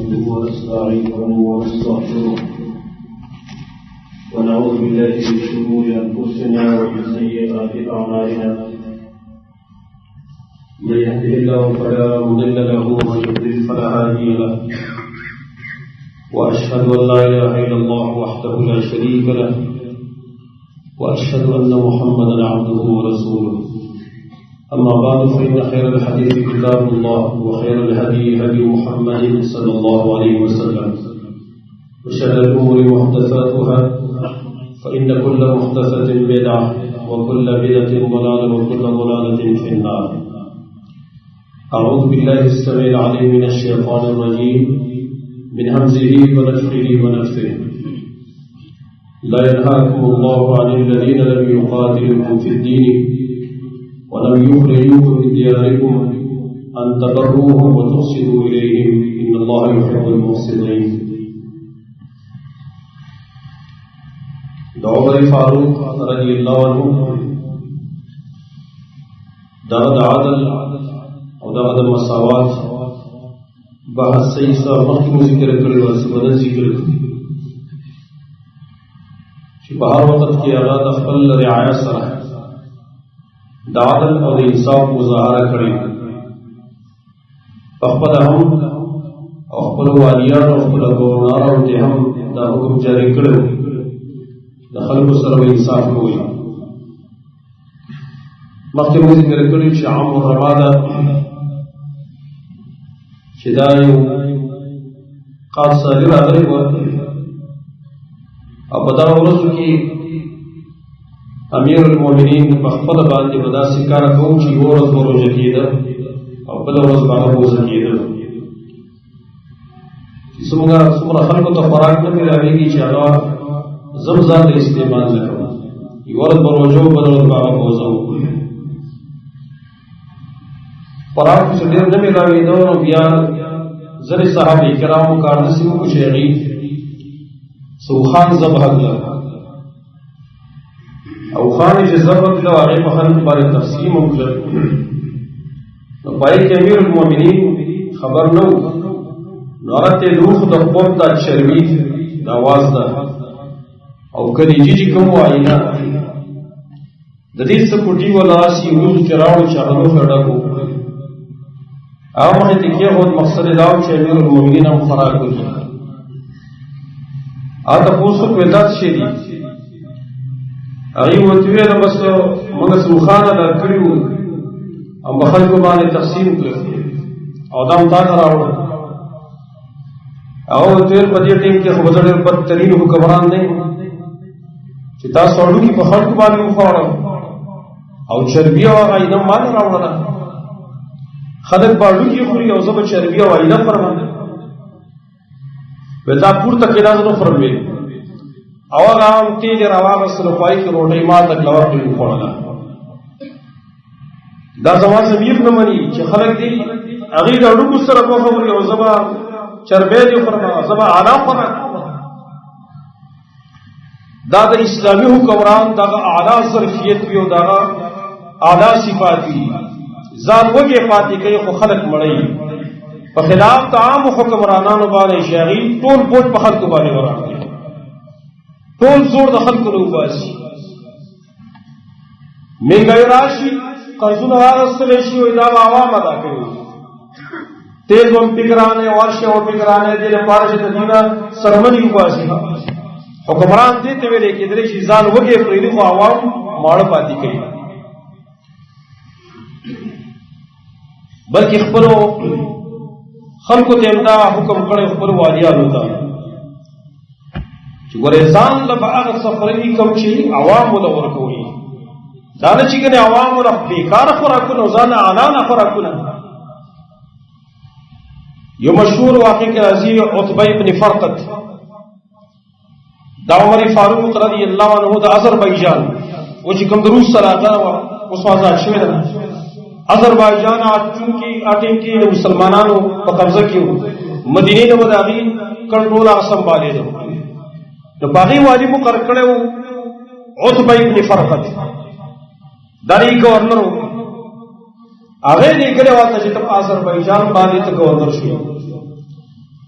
نحمده ونستعينه ونستغفره ونعوذ بالله من شرور أنفسنا ومن سيئات أعمالنا من يهده الله فلا مضل له ومن يضلل فلا هادي له وأشهد أن لا إله إلا الله وحده لا شريك له وأشهد أن محمدا عبده ورسوله أما بعد فإن خير الحديث كتاب الله وخير الهدي هدي محمد صلى الله عليه وسلم وشر الأمور محدثاتها فإن كل محدثة بدعة وكل بدعة ضلالة وكل ضلالة في النار. أعوذ بالله السميع العليم من الشيطان الرجيم من همزه ونفخه ونفثه. لا ينهاكم الله عن الذين لم يقاتلوكم في الدين ولم يخرجوكم من دياركم أن تبروهم وتقسطوا إليهم إن الله يحب المقسطين. عمر فاروق رضي الله عنه دغد عدل او دغد مساوات بحث سيسا مخکمو ذکر کړی او سبدن ذکر کړی چې په هر وخت کې هغه د خپل رعایت سره د عدل او د انصاف مظاهره کړې په خپل هم او خپل والیان او خپل ګورنرانو ته هم دا حکم جاری کړو د خلکو سره انصاف کوي. مخکې مو ذکر کړی چې عام الرماده چې دا یو خاص سالي راغلی و او په دغه ورځو کې امیر المؤمنین په خپله باندې به داسې کار کوو چې یوه ورځ به روژه کېده او بله ورځ به هغه روژه کېده چې څومره خلکو ته خوراک نه میلاوېږي چې هغه زم ځان ته استعمال نه کوم. یوه ورځ به روژه و بله ورځ به هغه روژه و خوراک چې ډېر نه میلاوېده نو بیا ځینې صحابه کرامو کار داسې وکړو چې هغوی اوښان ذبح کړل او اوښان چې ذبح کړل او هغې په خلکو باندې تقسیم هم کړل نو په هغې کې امیر المؤمنین خبر نه و نو هغه ته لوښ د خوب دا چربي د اواز ده او کلیجي چې کوم وایي د دې څه کوټي ولا راسي لوښ چې راوړو چې هغه لوښه ډک و هغه مخې ته کېښود. مقصد یې دا و چې امیر المؤمنین هم خوراک وکړي. هغه تپوس وکړو دا څه شی دي؟ هغې ورته وویل بس موږ څه اوښانه درکړي وو او په خلکو باندې تقسیم کړل او دا هم تا ته راوړل. هغه ورته ویل په دې ټیم کې خو به زه ډېر بدترین حکمران نه یم چې تاسو هډوکي په خلکو باندې وخوړل او چربي او هغه اینه ما نه راوړله. خلک به هډوکي خوري او زه به چربي او اینه خورم. وی دا پورته کېدا زه نه خورم ویل او هغه هم تیز یې راواغېستل او په هغې کې روټۍ ما ته کړه ورکړې وخوړله. دا زما ضمیر نه مني چې خلک دي هغې د هډوکو سره غوښه خوري او زه به چربی دې خورم زه به اعلی خوراک. دا د اسلامي حکمران دغه اعلی ظرفیت وي او دغه اعلی صفات وي. ځان وږی پاتې کوي خو خلک مړوي. په خلاف د عامو حکمرانانو باندې چې هغوی ټول بوج په خلکو باندې وراکوي ټول زور د خلکو نه وباسي. مهنګۍ راشي قرضونه واخیستلی شي وایي دا به عوام ادا کوي. تیز هم پګرانې ورشه او پګرانې دې لپاره چې د دوی نه سرمنې وباسي. حکمران دې ته ویلی کېدلی چې ځان وږی پرېږدي خو عوام ماړه پاتې کوي. بلکې خپلو خلکو ته هم دا حکم کړی خپلو والیانو ته چې ګورې ځان له به هغه څه خورئ کوم چې عوامو له ورکوئ. دا نه چې ګنې عوامو له بېکاره خوراکونه او ځان اعلی نه خوراکونه. یو مشهور واقع کې راځي عتبه ابن فرقد دا عمر فاروق رضی الله عنه د اذربایجان و چې کوم د روس سره هغه اوس آزاد شوی ده. اذربایجان اټیم کې د مسلمانانو په قبضه کې و. مدینې نه به د هغې کنټرول هغه سنبالېده نو په هغې والي مقرر کړی و عتبه ابن فرقد دا یې ګورنر و. هغه لیکلی واته چې ته په آذربایجان باندې ته ګورنر شوې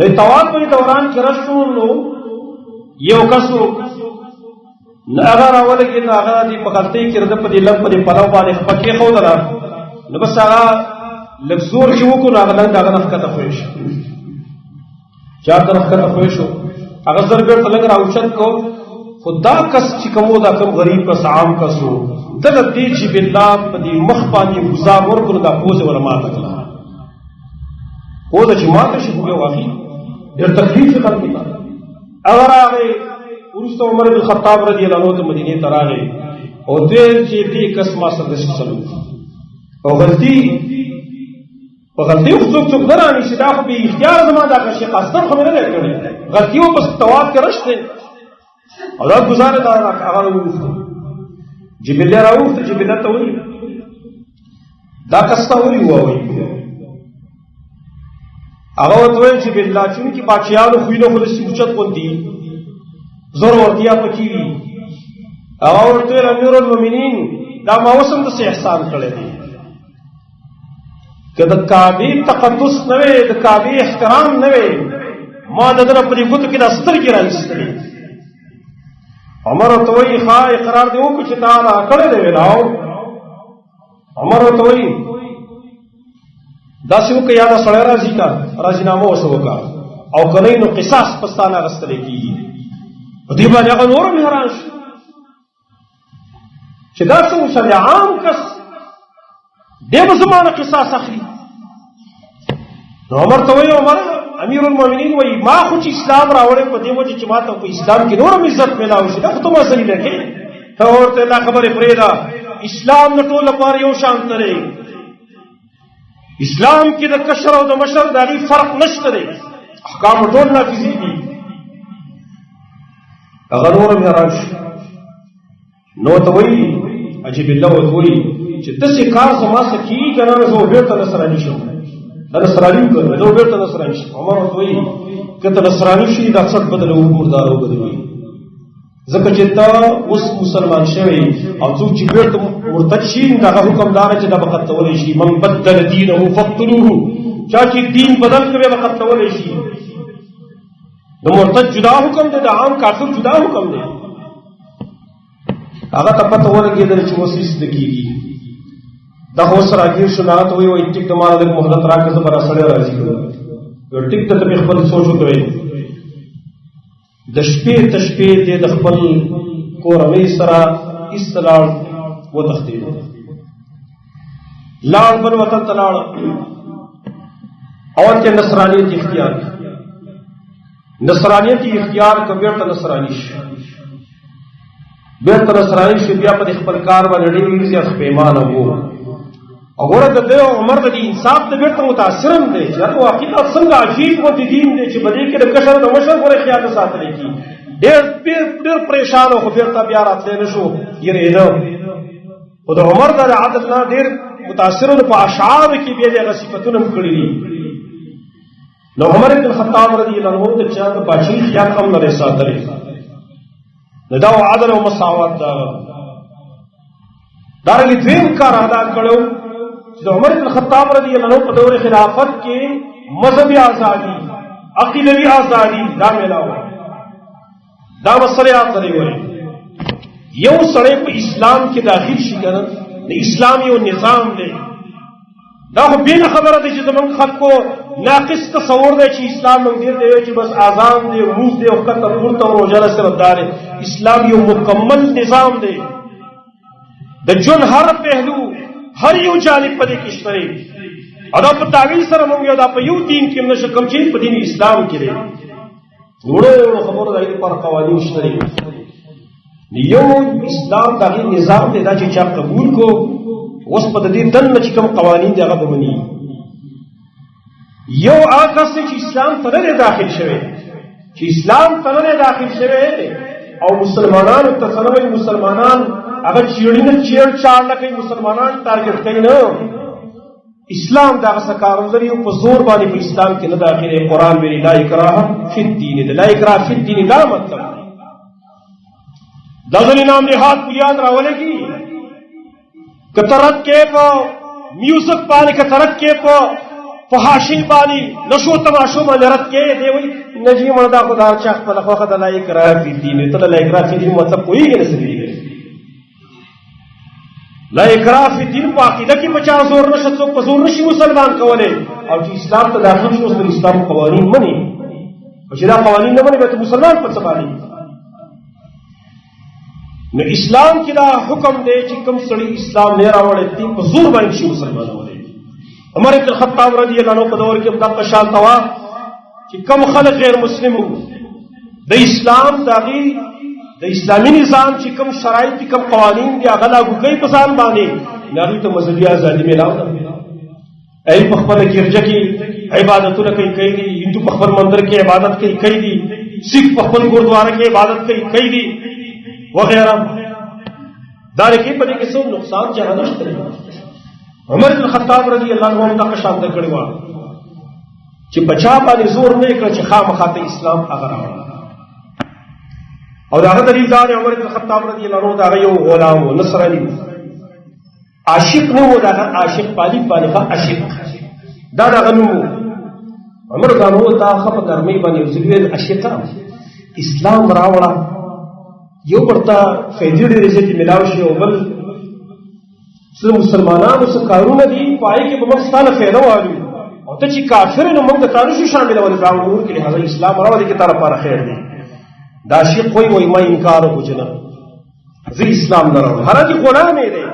نه طواف په دوران کې رسول نو یو کسو هغه راولګي دا هغه دی په غلطۍ کې رده په دې لم په دې پلو باندې پکې خو درا نو بس هغه لږ زور چې وکړو هغه لږ هغه نفقته خوښ چا طرف کته خوښ شو هغه زرګر تلنګ راوچت کو خدا کس چې کومو دا کم غریب کس عام کسو دل دې چې بالله په دې مخ باندې گزار ورکړو دا پوزه ولا ما تکلا او دا چې ماته شي په واقعي ډېر تکلیف خلک تا اگر هغه ورسته عمر بن خطاب رضی الله عنه ته مدینه ته راغی او دې چې دې کس ما سره سلو او غلطي په غلطي څوک څوک درانی چې دا خو به اختیار زما دا شي قصدن خو نه کړی غلطي او بس تواب کې رشته او دا گزاره دا هغه جبل راوخت جبل ته ونی دا کستا ونی وای هغه وته چې بالله چې باچیانو خوینه خو د سوچت کوندي زور ورتیا پکې وی هغه ورته امیر المؤمنین دا ما وسم د احسان کړی دی که د کعبه تقدس نه وي د کعبه احترام نه وي ما دغه په دې ګوتو کې د سترګې راځي عمر ته وی ښا اقرار دی وکړه چې تا نه کړی دی ویلاو عمر ته وی دا څه وکړه یا دا سړی راځي کا راځینامه وسو وکړه او کنه نو قصاص پستانه غستل کیږي په دې باندې هغه نور مهران چې دا څه وشل عام کس دغه زمانه قصاص اخلي نو عمر ته وی عمر امیر المؤمنین وی ما خو چې اسلام راوړې په دې وجه چې ماته په اسلام کې نورم عزت ملاوي شي دا خو ته مسلې ده کې ته ورته لا خبره پرېدا اسلام نه ټول لپاره یو شان ترې اسلام کې د کشر او د مشر د غي فرق نشته دی احکام ټول نافذ دي هغه نورم راش نو ته وی عجیب الله وی چې تاسو کار سما سکی کنه زه ورته نصرانی شم دا نصرانی کړه زه ورته نصرانی شم عمر وی کته نصرانی شي دا څټ بدلو مردار وګرځي ځکه چې تا اوس مسلمان شوی او څوک چې ورته مرتد شي دا حکم دار چې دا بقتول شي من بدل دینه فقتلوه چا چې دین بدل کړي بقتول شي د مرتد جدا حکم دی د عام کافر جدا حکم دی هغه ته پته ورګېدل چې وسیس دکېږي دا خو سره راګیر شو نه ته وي ټیک د مال د مهلت راکړه زبر سره راځي یو ټیک ته په خپل سوچو کوي د شپې تشپې د خپل کورمې سره استلال و تختید لاړ بل وطن تلاړ اور کې نصرانیت اختیار کبیر ته نصرانی شي بیرته نصرانی شي بیا په خپل کار باندې ډېر زیات پیمانه وو وګوره د عمر د انصاف ته بیرته متاثرم دی چې هغه حقیقت څنګه عجیب و دي دین دی چې بده کې د کشر د مشر غوړي خیال ساتل کی ډېر پریشان او بیرته بیا راتل نشو یې نه او د عمر د عادت نه ډېر متاثرون په اشعار کې بیا د صفاتونه کړی دي نو عمر بن الخطاب رضی الله عنه د چا د بچی خیال هم نه ساتل دا عدل او مساوات دا رنګ دویم کار ادا کړو چې عمر بن الخطاب رضی الله عنه په دور خلافت کې مذهبي ازادي عقیدوي ازادي دا ملاو دا مسله اخري وره یو سړی په اسلام کې داخل شي کنه د اسلام یو نظام دی دا خو بین خبره ده چې زمونږ خلکو ناقص تصور دی چې اسلام موږ دی چې بس اذان دی روز دی او کته ورته روزه سره دار اسلام یو مکمل نظام دی د جون هر پهلو هر یو جانب په دې کې شته ادا په تعویل سره موږ یو دا په یو دین کې نشه کوم چې په دین اسلام کې دی وړو خبره ده پر قوانین شته یو اسلام دغه نظام دی دا چې چا قبول کو اوس په دې دنه چې کوم قوانین دی هغه بمني یو هغه چې اسلام ته نه داخل شوی او مسلمانانو ته څنګه مسلمانان هغه چیرې چیر چار لکه مسلمانان ټارګټ کوي نه اسلام دا څنګه لري په زور باندې په اسلام کې نه داخله قران ویلي لا اکراه فی الدین لا اکراه فی الدین دا مطلب دا ځنی نام نه هات بنیاد راولېږي کترت کې په میوزک باندې کترت کې په فحاشی باندې نشو تماشو باندې رد کې دی وي نجی مردا خدا چا خپل خوخه د لا اکراه فی دین ته لا اکراه فی دین مطلب کوئی نه سړي لا اکراه فی دین په عقیده کې 50 زور نشه څوک په زور نشي مسلمان کولای او چې اسلام ته داخل شو د اسلام قوانین مني او چې دا قوانین نه مني به مسلمان په څه باندې نو اسلام کې دا حکم دی چې کوم سړی اسلام نه راوړي تی په زور باندې شي مسلمان وي عمر بن الخطاب رضی الله عنه په دور کې دا شان توا چې کوم خلک غیر مسلم د اسلام داغي د اسلامي نظام چې کوم شرایط کوم قوانین دی هغه لاګو کوي په ځان باندې ناري ته مذهبي ازادي ملاو ده ای په خپل ګرځه کې عبادتونه کوي دي هندو په خپل مندر کې عبادت کوي دي سکھ په خپل ګوردواره کې عبادت کوي دي وغیرہ دار کې په دې کې څو نقصان جهان نشته عمر بن الخطاب رضی الله عنه دا شان د کړي و چې بچا باندې زور نه کړ چې خامخا ته اسلام هغه راوړ او دا دلیل دا عمر بن الخطاب رضی الله عنه دا یو غلام نصرانی عاشق نو دا عاشق پالی باندې عاشق دا غنو عمر غنو دا خپ ګرمي باندې وسویل عاشق اسلام راوړ یو ورته فیدی ډېرې چې ملاو شي او بل څه مسلمانانو څه کارونه دي پای کې به موږ ستانه فایده وایو او ته چې کافر نو موږ ته نشو شاملول راوړو کې لہذا اسلام راوړي کې طرف پر خیر دی دا شی کوئی وای ما انکار وکړه زه اسلام نه راوړم حالانکه قرآن نه دی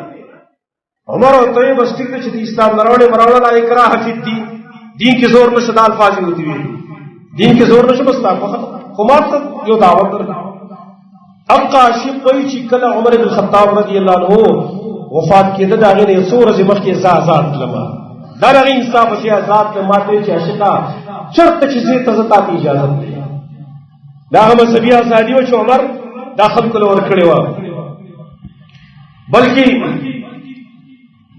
عمر او ته بس ټیک چې اسلام نه راوړې مراوړه لا اکراه فی الدین دین کې زور نشه د الفاظ وتی وي دین کې زور نشه بس تاسو خو ما یو دعوت درته اب عاشق کوئی چې کله عمر بن الخطاب رضی الله عنه وفات کېده دا غیر سور از مخ کې آزاد لما دا غیر انصاف شي آزاد لما ته چې عاشقا چرته چې زه ته ذات اجازه ده دا مذهبي ازادي او چې عمر داخل کول ور کړی و بلکې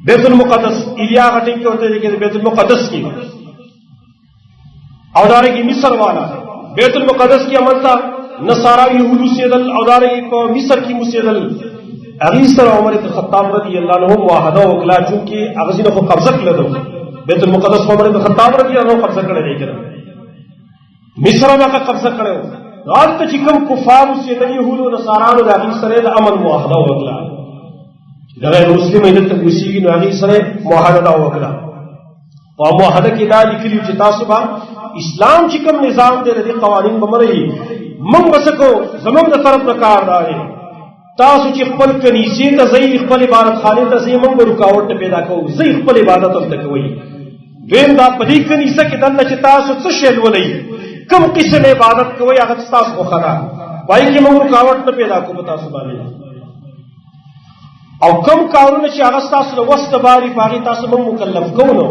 بیت المقدس ایلیا غټي کې وته کې بیت المقدس کې او داري کې مصر والا بیت المقدس کې عملتا نصارا یهودو سیدل او داري په مصر کې مسیدل اغي سره عمر بن الخطاب رضی الله عنه معاهده وکړه چې اغزینه خو قبضه کړل بیت المقدس عمر بن الخطاب رضی الله عنه قبضه کړی دی مصر هغه قبضه کړو غلط چې کوم کفار سیدل یهودو نصارانو د اغي سره د امن معاهده وکړه دا غیر مسلم ایت تبوسیږي نو اغي سره معاهده وکړه او معاهده کې دا لیکلی چې تاسو به اسلام چې کوم نظام دی د قوانین بمري موږ وسکو زموږ د طرف نه کار دی تاسو چې خپل کنيسي ته ځي خپل عبادت خانه ته ځي موږ رکاوټ پیدا کوو ځي خپل عبادت هم کوي دویم دا په دې کنيسه کې دنه چې تاسو څه شی ولې کوم قسم عبادت کوي هغه تاسو خو خلا وایي چې موږ رکاوټ نه پیدا کوو تاسو باندې او کوم کارونه چې هغه تاسو له وسته باري پاغي تاسو موږ مکلف کوو نو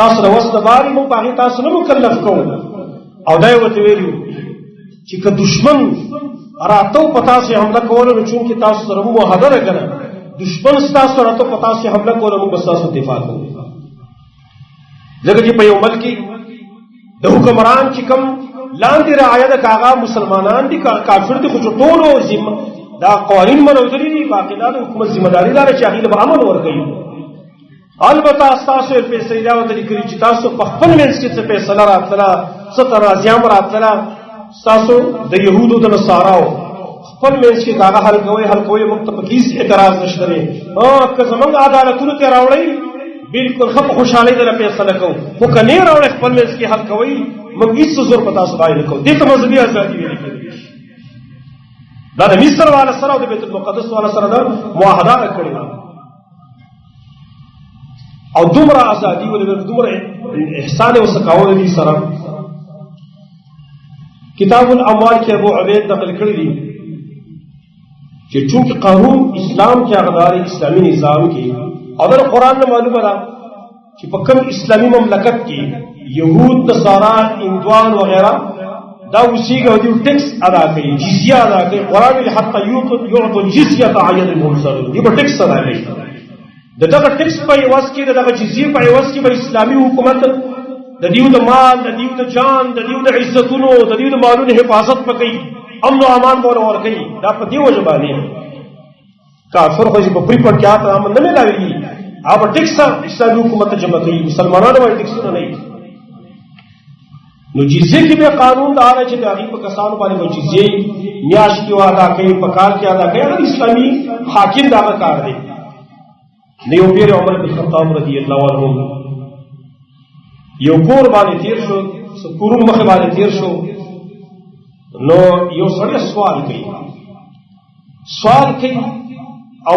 تاسو له وسته باري موږ پاغي تاسو نه مکلف کوو او دا وته ویلو چې که دشمن راتو پتا سے حمله کول نو چون کې تاسو سره معاهده راکړه دشمن تاسو راتو پتا سے حمله کول نو بس تاسو دفاع کوو ځکه چې په یو ملک کې د حکمران چې کوم لاندې رعایت کاغه مسلمانان دي کافر دي خو ټولو ذمہ دا قوانین منوذري دي باقی دا حکومت ذمہ داری دار چې هغه به عمل ورکړي البته تاسو په سیدا وته لیکلي چې تاسو په خپل منځ کې څه فیصله راتله ستر راځيام راتله تاسو د يهودو د نصاراو خپل منځ کې دا حل کوي متفقیس اعتراض نشته لري او که زمونږ عدالتونو ته راوړی بالکل خپ خوشاله دره فیصله کوو خو کني راوړی خپل منځ کې حل کوي موږ هیڅ زور پتا سو باندې کوو دې ته مذهبي ازادي ویل کېږي دا د مصر والا سره او د بیت المقدس والا سره دا معاهده کړی او دومره ازادي ولې دومره احسان او سکاول دي سره کتاب الاموال کې ابو عبید نقل کړی دی چې چونکه قانون اسلام کې هغه اسلامي نظام کې او د قرآن نه معلومه ده چې په کوم اسلامي مملکت کې يهود نصارا هندوان وغیرہ دا اوسېږي او دوی ټیکس ادا کوي جزیه ادا کوي قرآن ویل حتی یعطوا الجزیه عن يد صاغرين دوی به ټیکس ادا کوي دغه ټیکس په عوض کې دغه جزیه په عوض کې به اسلامي حکومت د دیو د مال د دیو د جان د دیو د عزتونو د دیو د مالونو حفاظت پکې امن او امان بوله ورکړي دا په دیو ځبانه کافر خو په پری پټ کې امن نه ملاوي اب ټیکس اسلامي حکومت جمع کوي مسلمانانو باندې ټیکس نه نه نو جزیه کې به قانون دار چې د هغه په کسانو باندې به جزیه میاش کې وادا کوي په کال کې ادا کوي هغه اسلامي حاکم دا کار دی نیو پیر عمر بن خطاب رضی الله عنه یو کور باندې تیر شو کورون مخه باندې تیر شو نو یو سړی سوال کوي او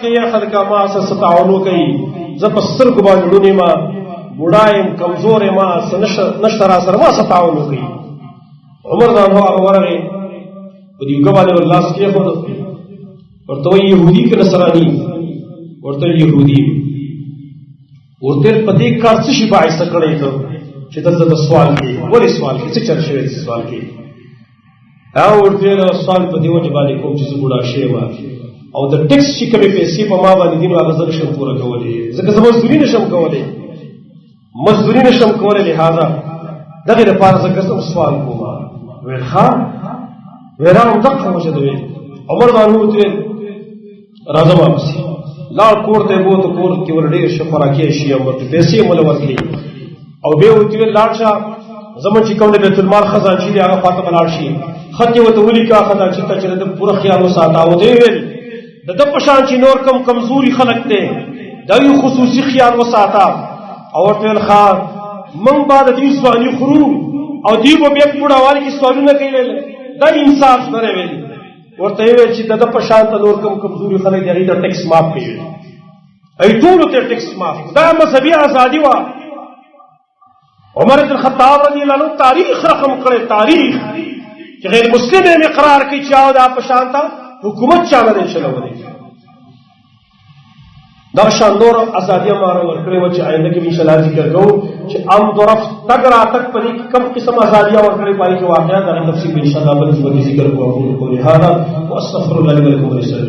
کوي خلک ما اساس تعاونو کوي زه په سترګو باندې ډونی ما بوډایم کمزور ما نشترا سره ما تعاونو کوي عمر دا نو هغه ورغه په دې ګباله الله سکه خو ورته يهودي کې نصراني ورته يهودي ورته په دې کار څه شي باعث کړی ته چې د سوال کې ولې سوال کې څه چل شوی سوال کې او ورته سوال په دې وجه باندې کوم چې بوډا شي او د ټیکس چې کومې پیسې په ما باندې دي نو هغه زه نشم پوره کولی ځکه زه مزدوري نشم کولی لہذا دغه لپاره زه قسم سوال کوم ویل ښه ویرام دقه وجه دی عمر باندې وته راځم واپس لا کور ته بو ته کور کې ور ډېر شفراکې شي او پیسې مول ورکړي او به وته لاړ شه زمون چې کوم د بیت المال خزانه چې هغه فاطمه لاړ شي خط وته ولي کا خزانه چې ته د پوره خیال وساته او دی ویل د پشان چې نور کم کمزوري خلق ته دا یو خصوصي خیال وساته او ټول خان من بعد دې سوالي خرو او دی په بیت پوډاوال کې سوالونه کوي دا انصاف سره ویل ورته ویل چې د پشان ته نور کم کمزوري خلک دی د ټیکس معاف کوي ای ټول ته ټیکس معاف دا مذهبي ازادي وا عمر بن خطاب رضی الله عنه تاریخ رقم کړي تاریخ چې غیر مسلم یې اقرار کوي چې دا پشان ته حکومت چاله دی چلوي دا شاندور ازادي ماره ورکړې و چې آینده کې ان شاء الله ذکر کوو چې عام طرف تک را تک په دې کم قسم ازادي ورکړې پای کې واقعا دا تفصیل ان شاء الله بل ذکر کوو هذا واستغفر الله لي ولكم ولسائر